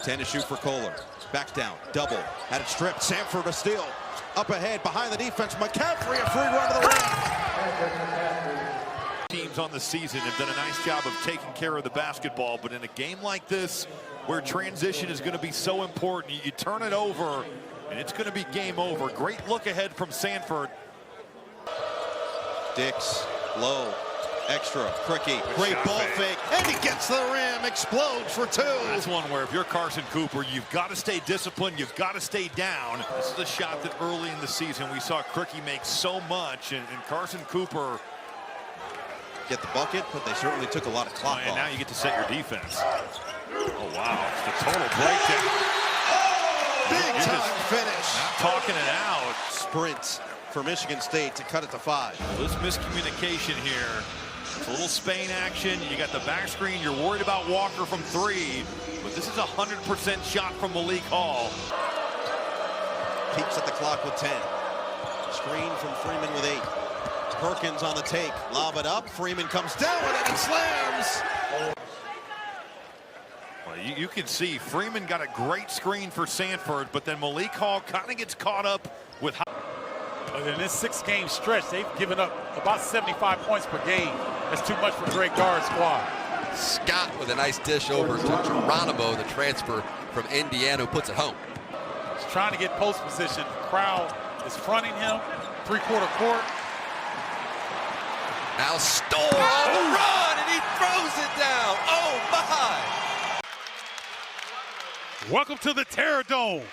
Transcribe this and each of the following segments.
10 to shoot for Kohler. Back down, double, had it stripped. Sanford a steal. Up ahead, behind the defense. McCaffrey, a free run to the rim. Teams on the season have done a nice job of taking care of the basketball, but in a game like this, where transition is going to be so important, you turn it over, and it's going to be game over. Great look ahead from Sanford. Dix, low, extra, Cricky, great ball fake, and he gets to the rim, explodes for two. That's one where if you're Carson Cooper, you've got to stay disciplined, you've got to stay down. This is a shot that early in the season we saw Cricky make so much, and Carson Cooper get the bucket, but they certainly took a lot of clock and off. now you get to set your defense. Oh, wow, it's the total breakdown. Big time finish. Not talking it out. Sprint for Michigan State to cut it to 5. This miscommunication here. It's a little Spain action. You got the back screen. You're worried about Walker from 3, but this is a 100% shot from Malik Hall. Keeps at the clock with 10. Screen from Freeman with 8. Perkins on the take. Lob it up. Freeman comes down with it and slams. Well, you can see Freeman got a great screen for Sanford, but then Malik Hall kind of gets caught up with how. In this 6-game stretch, they've given up about 75 points per game. That's too much for a great guard squad. Scott with a nice dish over to Geronimo, the transfer from Indiana, who puts it home. He's trying to get post position. The crowd is fronting him. 3-quarter court. Now Storr on the run, and he throws it down. Oh, my. Welcome to the Terror Dome.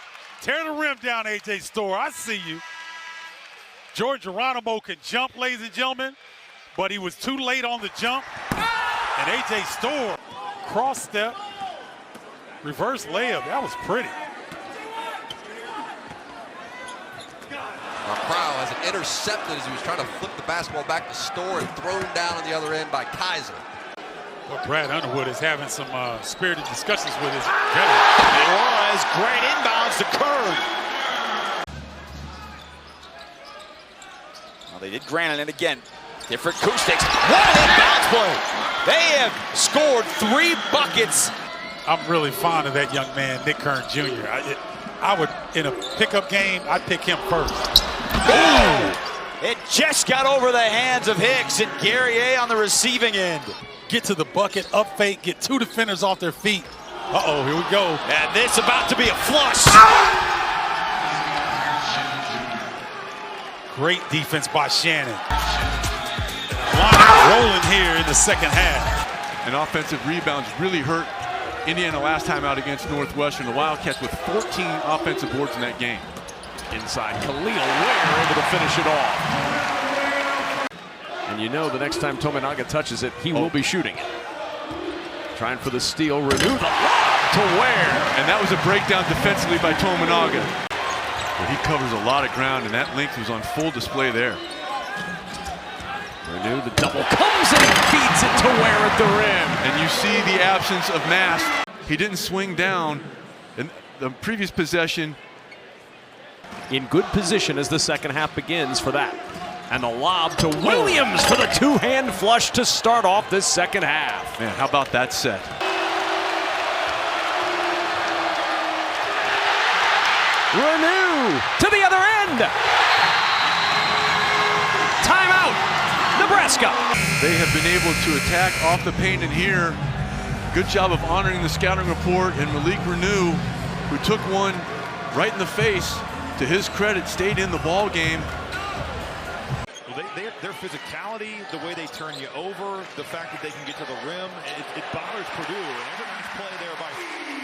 Tear the rim down, A.J. Storr. I see you. George Geronimo can jump, ladies and gentlemen, but he was too late on the jump. And A.J. Storr, cross step, reverse layup. That was pretty. Crow has it intercepted as he was trying to flip the basketball back to Storr and thrown down on the other end by Kaiser. Well, Brad Underwood is having some spirited discussions with his veteran. It was great inbounds to Curd. Well, they did Granite, and again, different acoustics. What an inbounds play! They have scored 3 buckets. I'm really fond of that young man, Nick Kern Jr. I would, in a pickup game, I'd pick him first. Ooh! It just got over the hands of Hicks, and Gary A on the receiving end. Get to the bucket, up fake, get 2 defenders off their feet. Uh-oh, here we go. And this about to be a flush. Great defense by Shannon. Line rolling here in the second half. And offensive rebounds really hurt Indiana last time out against Northwestern. The Wildcats with 14 offensive boards in that game. Inside, Khalil Ware able to finish it off. And you know the next time Tominaga touches it, he will be shooting it. Trying for the steal, Renew the lob to Ware. And that was a breakdown defensively by Tominaga. But he covers a lot of ground, and that length was on full display there. Renew the double comes and he feeds it to Ware at the rim. And you see the absence of mass. He didn't swing down in the previous possession. In good position as the second half begins for that. And the lob to Williams for the 2-hand flush to start off this second half. Man, how about that set? Renew to the other end. Timeout, Nebraska. They have been able to attack off the paint in here. Good job of honoring the scouting report, and Malik Renew, who took one right in the face, to his credit, stayed in the ball game. Their physicality, the way they turn you over, the fact that they can get to the rim, it bothers Purdue. And every nice play there by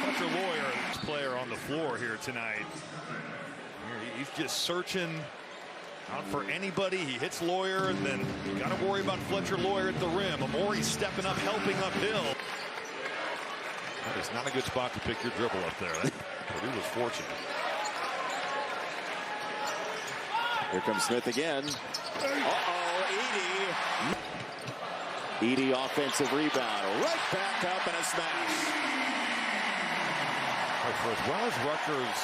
Fletcher Loyer, this player on the floor here tonight. He's just searching out for anybody. He hits Loyer, and then you got to worry about Fletcher Loyer at the rim. Amori's stepping up, helping uphill. That is not a good spot to pick your dribble up there. Purdue was fortunate. Here comes Smith again. Edey offensive rebound. Right back up and a smash. For as well as Rutgers,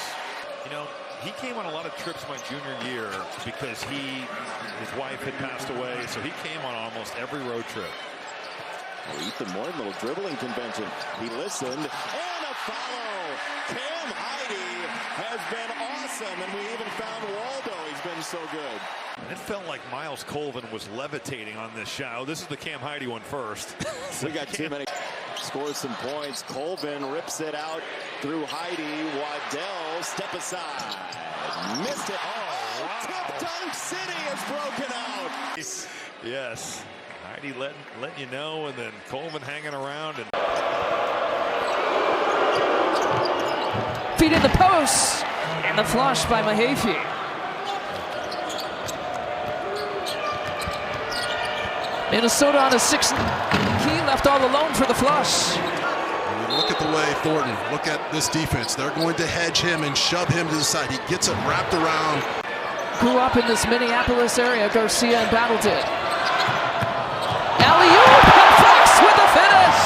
you know, he came on a lot of trips my junior year because his wife had passed away, so he came on almost every road trip. Well, Ethan Moore, little dribbling convention. He listened, and a follow. Cam Heide has been awesome, and we even found Waldo. He's been so good. It felt like Miles Colvin was levitating on this shot. Oh, this is the Cam Heide one first. We got too many. Scores some points. Colvin rips it out through Heide. Waddell, step aside. Missed it. Oh, wow. Tip Dunk City is broken out. Yes. Heide letting you know, and then Colvin hanging around. And feet in the post, and the flush by Mahaffey. Minnesota on a 6. Key left all alone for the flush. Look at the way Thornton, look at this defense. They're going to hedge him and shove him to the side. He gets it wrapped around. Grew up in this Minneapolis area, Garcia and Battle did. Alley-oop, and Fox with the finish.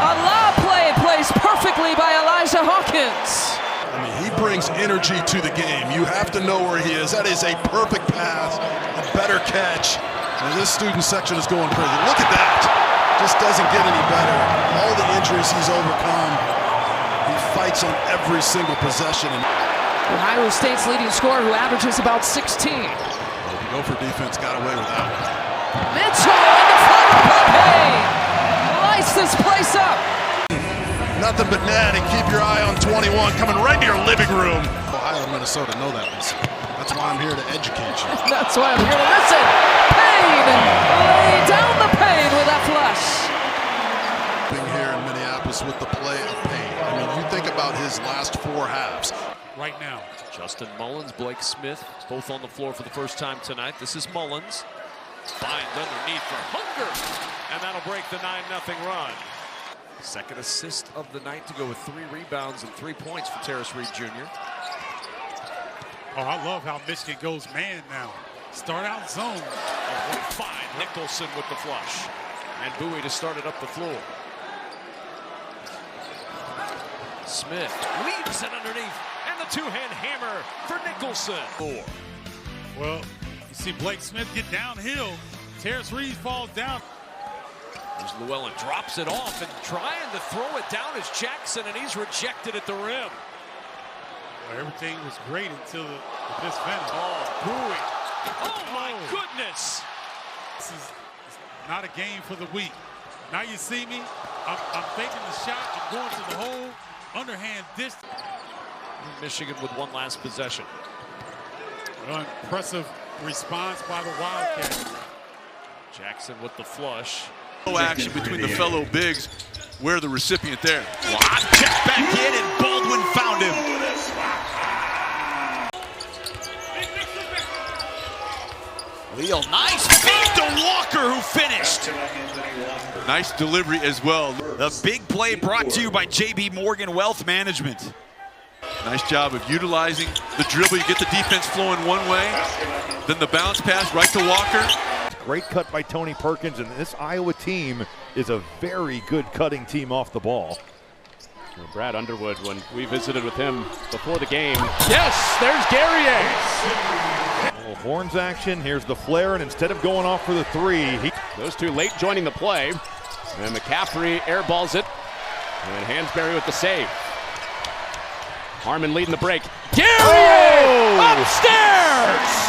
A lob play placed perfectly by Elijah Hawkins. I mean, he brings energy to the game. You have to know where he is. That is a perfect pass, a better catch. And this student section is going crazy. Look at that. Just doesn't get any better. All the injuries he's overcome. He fights on every single possession. Ohio State's leading scorer, who averages about 16. The Gopher defense got away with that one. Mitchell in the front of Payne. Lights this place up. Nothing but net, and keep your eye on 21 coming right to your living room. Ohio and Minnesota know that. That's why I'm here to educate you. That's why I'm here to listen. Payne lay down the Payne with that flush. Being here in Minneapolis with the play of Payne. I mean, you think about his last 4 halves. Right now. Justin Mullins, Blake Smith, both on the floor for the first time tonight. This is Mullins. Finds underneath for Hunger, and that'll break the 9-0 run. Second assist of the night to go with 3 rebounds and 3 points for Terrace Reed Jr. Oh, I love how Michigan goes man now. Start out zone. Oh, fine. Nicholson with the flush. And Bowie to start it up the floor. Smith leaves it underneath. And the 2-hand hammer for Nicholson. 4. Well, you see Blake Smith get downhill. Terrace Reed falls down. There's Llewellyn, drops it off and trying to throw it down is Jackson, and he's rejected at the rim. Well, everything was great until this finish. Oh, Bowie. Oh, my goodness. This is not a game for the weak. Now you see me. I'm taking the shot. I'm going to the hole. Underhand distance. Michigan with one last possession. Impressive response by the Wildcats. Jackson with the flush. No action between the fellow bigs. We're the recipient there. Lob check back in, and Baldwin found him. Wheel, nice feed to Walker, who finished. Nice delivery as well. The big play brought to you by J.B. Morgan Wealth Management. Nice job of utilizing the dribble. You get the defense flowing one way, then the bounce pass right to Walker. Great cut by Tony Perkins, and this Iowa team is a very good cutting team off the ball. Well, Brad Underwood, when we visited with him before the game. Yes, there's Guerrier. Horns action, here's the flare, and instead of going off for the 3, those two late joining the play. And McCaffrey airballs it, and Hansberry with the save. Harmon leading the break. Guerrier upstairs!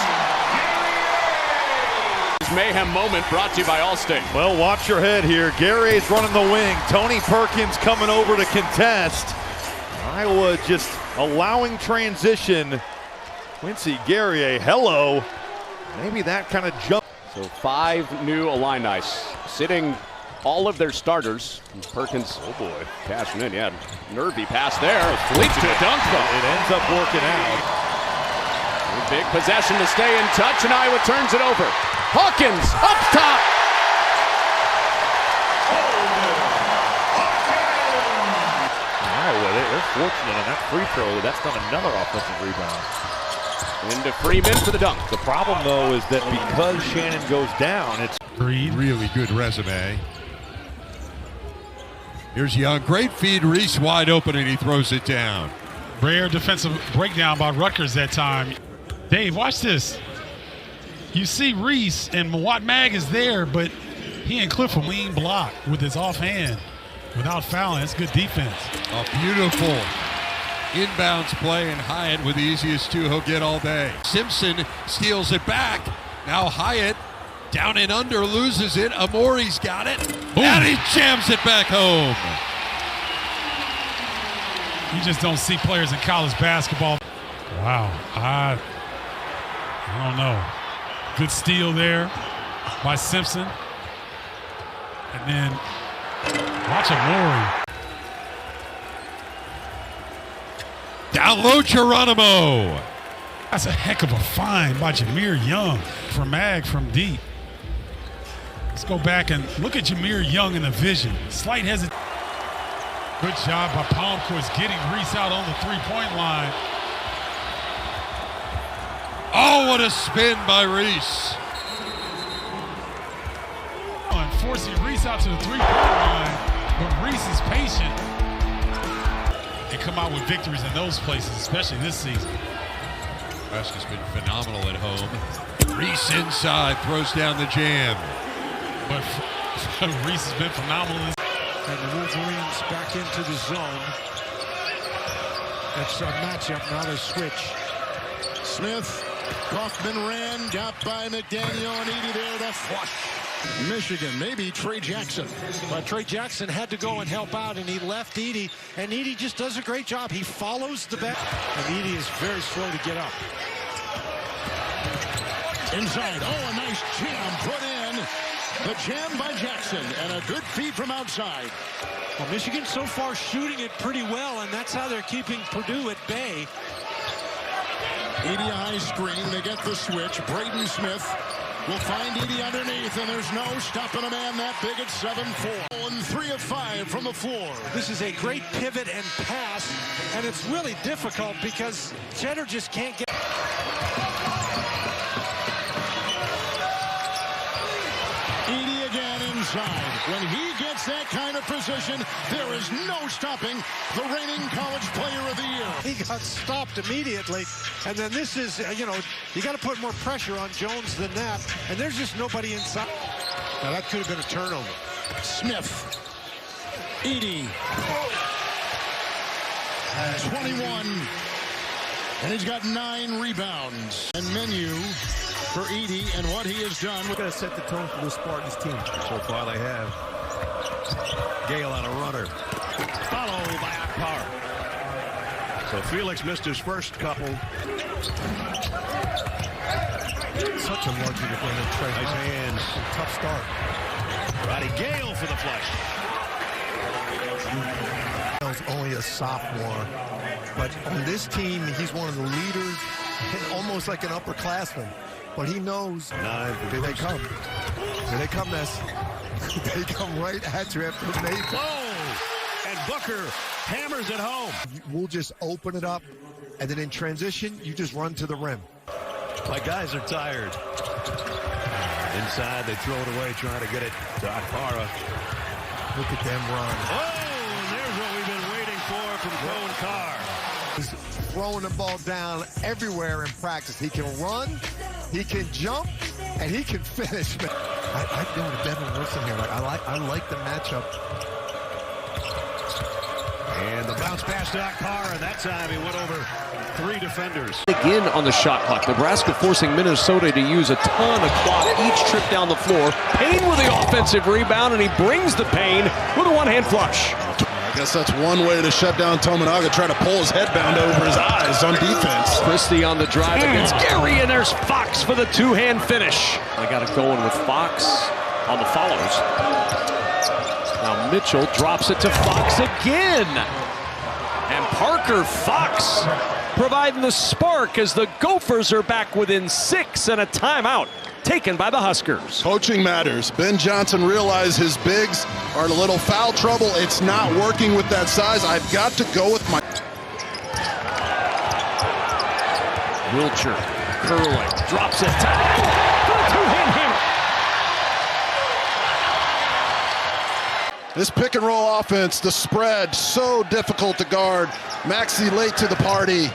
Mayhem moment brought to you by Allstate. Well, watch your head here. Guerrier's running the wing. Tony Perkins coming over to contest. Iowa just allowing transition. Quincy Guerrier, hello. Maybe that kind of jump. So 5 new Illini sitting all of their starters. Perkins, oh boy, cashing in. Yeah, nervy pass there. Leads to a dunk though. It ends up working out. A big possession to stay in touch, and Iowa turns it over. Hawkins up top. Iowa, they're fortunate on that free throw. That's not another offensive rebound. Into Freeman for the dunk. The problem, though, is that because Shannon goes down, it's really good resume. Here's Young. Great feed. Reese wide open, and he throws it down. Rare defensive breakdown by Rutgers that time. Dave, watch this. You see Reese, and Mawat Mag is there, but he and Cliff a mean block with his offhand. without fouling. That's good defense. A beautiful inbounds play, and Hyatt with the easiest two he'll get all day. Simpson steals it back. Now Hyatt down and under, loses it. Amori's got it. Boom. And he jams it back home. You just don't see players in college basketball. Wow. I don't know. Good steal there by Simpson. And then watch Amori. Down low, Geronimo. That's a heck of a find by Jameer Young from Mag from deep. Let's go back and look at Jameer Young in the vision. Slight hesitation. Good job by Palmquist getting Reese out on the three-point line. Oh, what a spin by Reese. And forcing Reese out to the three-point line, but Reese is patient. And come out with victories in those places, especially this season. Nebraska's been phenomenal at home. Reese inside, throws down the jam. But Reese has been phenomenal. And the Wolverines back into the zone. That's a matchup, now they switch. Smith, Kaufman ran, got by McDaniel and Edey there to flush. Michigan, maybe Trey Jackson. But Trey Jackson had to go and help out, and he left Edey, and Edey just does a great job. He follows the back, and Edey is very slow to get up. Inside, oh, a nice jam put in. The jam by Jackson, and a good feed from outside. Well, Michigan so far shooting it pretty well, and that's how they're keeping Purdue at bay. Edey a high screen, they get the switch. Braden Smith will find Edey underneath, and there's no stopping a man that big at 7'4". And 3 of 5 from the floor. This is a great pivot and pass, and it's really difficult because Cheddar just can't get. Edey again inside. When he gets that kind of position, there is no stopping the reigning college player of the year. He got stopped immediately, and then this is, you got to put more pressure on Jones than that, and there's just nobody inside. Now that could have been a turnover. Smith, Edey, 21, and he's got 9 rebounds. And Menu for Edey and what he has done. We're going to set the tone for the Spartans team. So far they have. Gale on a runner. Followed by Akbar. So Felix missed his first couple. Such a luxury to bring in Trey. Nice hands. Tough start. Roddy Gale for the flush. Gale's only a sophomore. But on this team, he's one of the leaders. Almost like an upperclassman. But he knows. Here they come. Here they come, Ness. They come right at you after the make. Oh! And Booker hammers it home. We'll just open it up, and then in transition, you just run to the rim. My guys are tired. Inside, they throw it away, trying to get it to Akbara. Look at them run. Oh, there's what we've been waiting for from Cohen Carr. He's throwing the ball down everywhere in practice. He can run, he can jump, and he can finish. I'd go to Devin Wilson here. I like the matchup. And the bounce pass to Akbar, and that time he went over 3 defenders. Again on the shot clock. Nebraska forcing Minnesota to use a ton of clock each trip down the floor. Payne with the offensive rebound, and he brings the Payne with a one-hand flush. I guess that's one way to shut down Tominaga, try to pull his headband over his eyes on defense. Christie on the drive against Gary, and there's Fox for the two-hand finish. They got it going with Fox on the follows. Now Mitchell drops it to Fox again. And Parker Fox providing the spark as the Gophers are back within 6 and a timeout taken by the Huskers. Coaching matters. Ben Johnson realized his bigs are in a little foul trouble. It's not working with that size. I've got to go with my... Wilcher curling, drops it down for the two-hand hammer. This pick and roll offense, the spread, so difficult to guard. Maxey late to the party.